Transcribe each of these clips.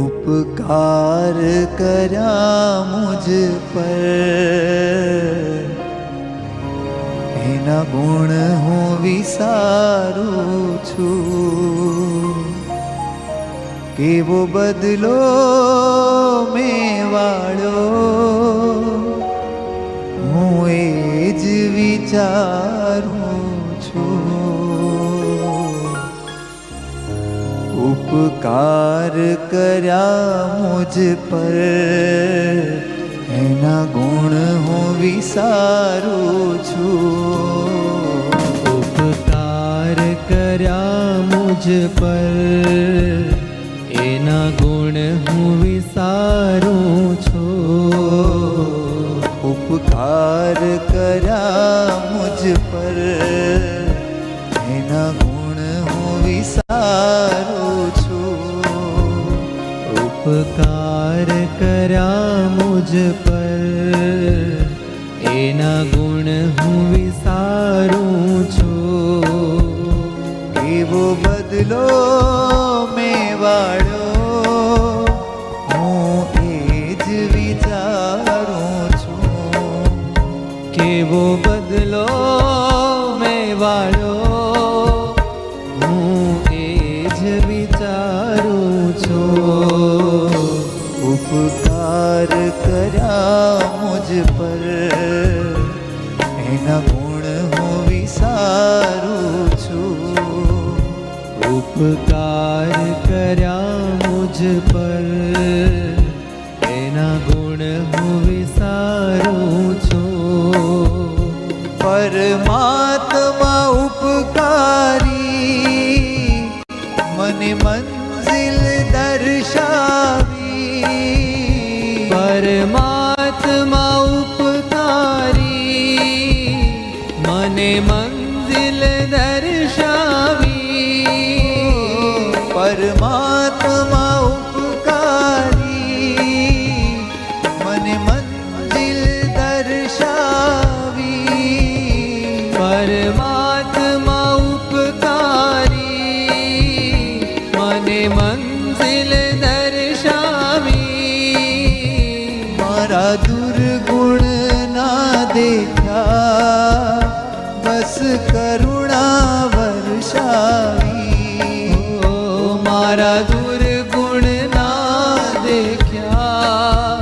ઉપકાર કર્યા મુझ પર, એના ગુણ હું વિસારું છું. કેવો બદલો મેં વાળ્યો હું એ જ વિચારું છું. ઉપકાર કર્યા મુझ પર, એના ગુણ હું વિસારું છું. ઉપકાર કર્યા મુझ પર, એના ગુણ હું વિસારું છું. ઉપકાર કર્યા મુझ પર, એના ગુણ હું વિસારું છું. ઉપકાર કર્યા મુझ પર, એના ગુણ હું વિસારું છું. એવો બદલો મેં વાળ્યો હું એ જ વિચારું છું. કેવો બદલો મેં વાળ્યો હું એ જ વિચારું છું. ઉપકાર કર્યા મુझ પર, એના ગુણ હું વિસારું છું. ઉપકાર કર્યા મુझ પર, એના ગુણ હું વિસારું છું. પરમાત્મા ઉપકારી મને મંઝિલ દર્શાવી. પરમાત્મા ઉપકારી મને મંઝિલ દર્શાવી. પરમાત્મા ઉપકારી મને મંઝિલ દર્શાવી. પરમાત્મા ઉપકારી મને મંઝિલ દર્શાવી. મારા દુર્ગુણ ના દેખ્યા, બસ કરુણા વર્ષાવી. મારા દુર્ગુણ ના દેખ્યા,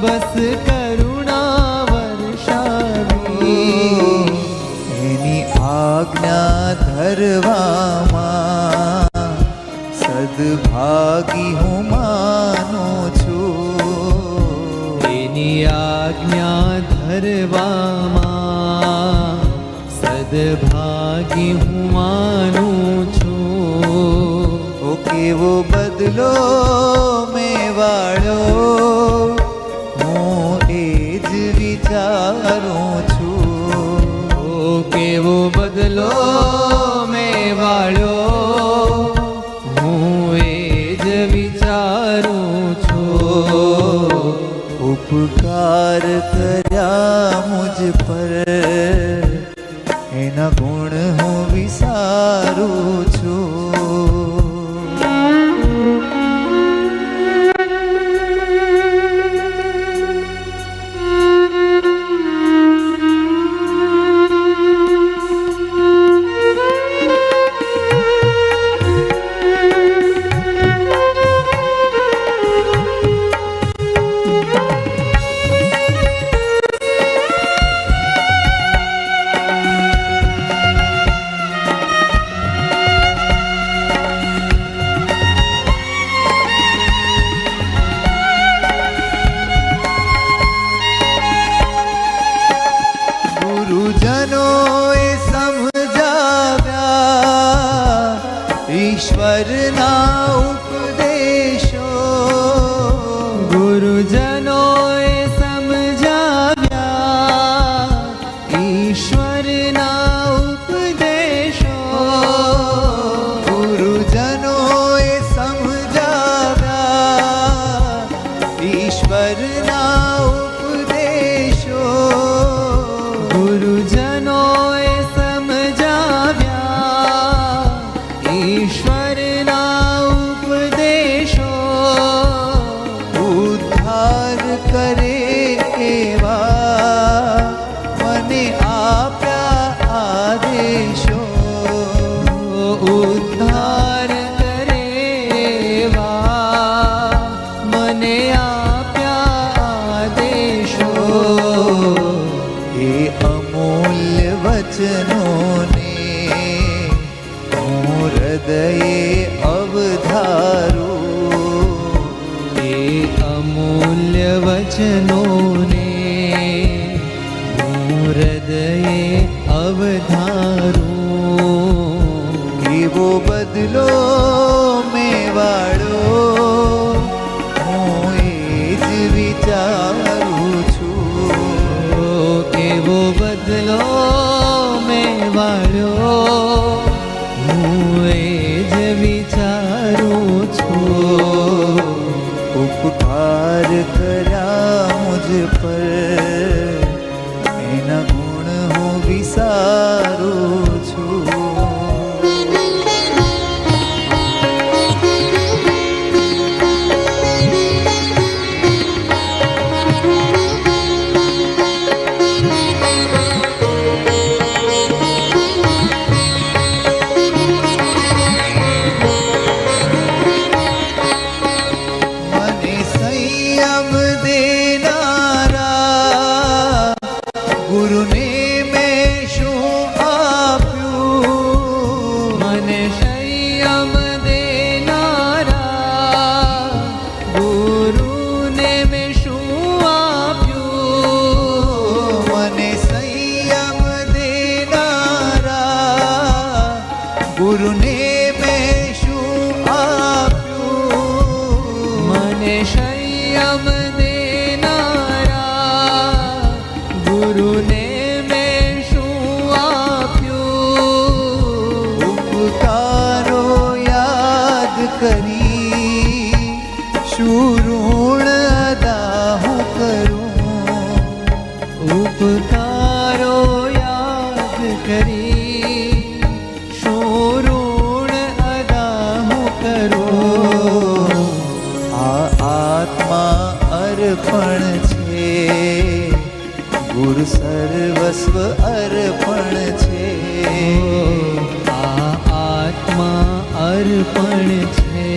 બસ કરુણા વર્ષાવી. એની આજ્ઞા ધરવામાં સદભાગી હું માનું છું. એની આજ્ઞા ધરવામાં સદભાગી હું માનું છું. ઓ કેવો બદલો મેં વાળ્યો હું એ જ વિચારું છું. ઓ કેવો બદલો મેં વાળ્યો હું એ જ વિચારું છું. ઉપકાર કર્યા મુझ પર, એના ગુણ હું વિસારું છું. ગુરુજનોએ સમજાવ્યા ઈશ્વરના ઉપદેશો. ગુરુજનોએ સમજાવ્યા ઈશ્વરના ઉપદેશો. ગુરુજનોએ સમજાવ્યા ઈશ્વરના ઉપદેશો. ગુરુજનોએ સમજાવ્યા ઈશ્વરના ઉપદેશો. વચનોને હું હૃદયે અવધારું. એવો બદલો મેવાડો હું એ જ વિચારું છું. કેવો બદલો મેં વાળ્યો હું એ જ વિચારું છું. ઉપકાર કર્યા મુझ પર એના ગુણ હું વિસારું છું. મને સંયમ દેનારા ગુરુને મેં શું આપ્યું. મને સંયમ દેનારા ગુરુને મેં શું આપ્યું. મને સંયમ દેનારા ગુરુને મેં શું આપ્યું. મને સંયમ દેનારા ગુરુને મેં શું આપ્યું. ઉપકારો યાદ કરી શું ઋણ અદા હું કરું. ઉપકારો યાદ કરી શું ઋણ અદા હું કરું. આ આત્મા અર્પણ છે ગુરુ સર્વસ્વ અર્પણ છે. આ આત્મા અર્પણ છે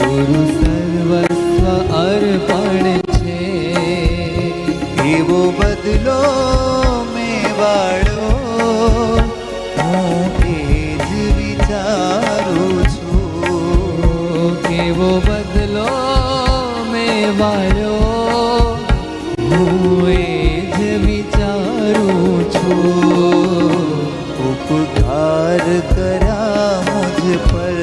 ગુરુ સર્વસ્વ અર્પણ છે. એવો બદલો મેવાડો હું એ જ વિચારું છું. કેવો બદલો મેં વાળ્યો હું એ જ વિચારું છું. ઉપકાર કર્યા મુझ પર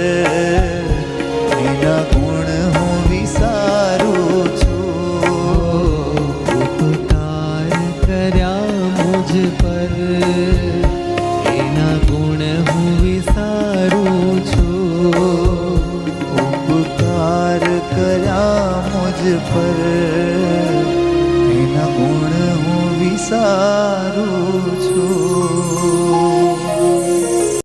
એના ગુણ હું વિસારું છું. ઉપકાર કર્યા મુझ પર એના ગુણ હું વિસારું છું. ઉપકાર કર્યા મુझ પર એના ગુણ હું વિસારું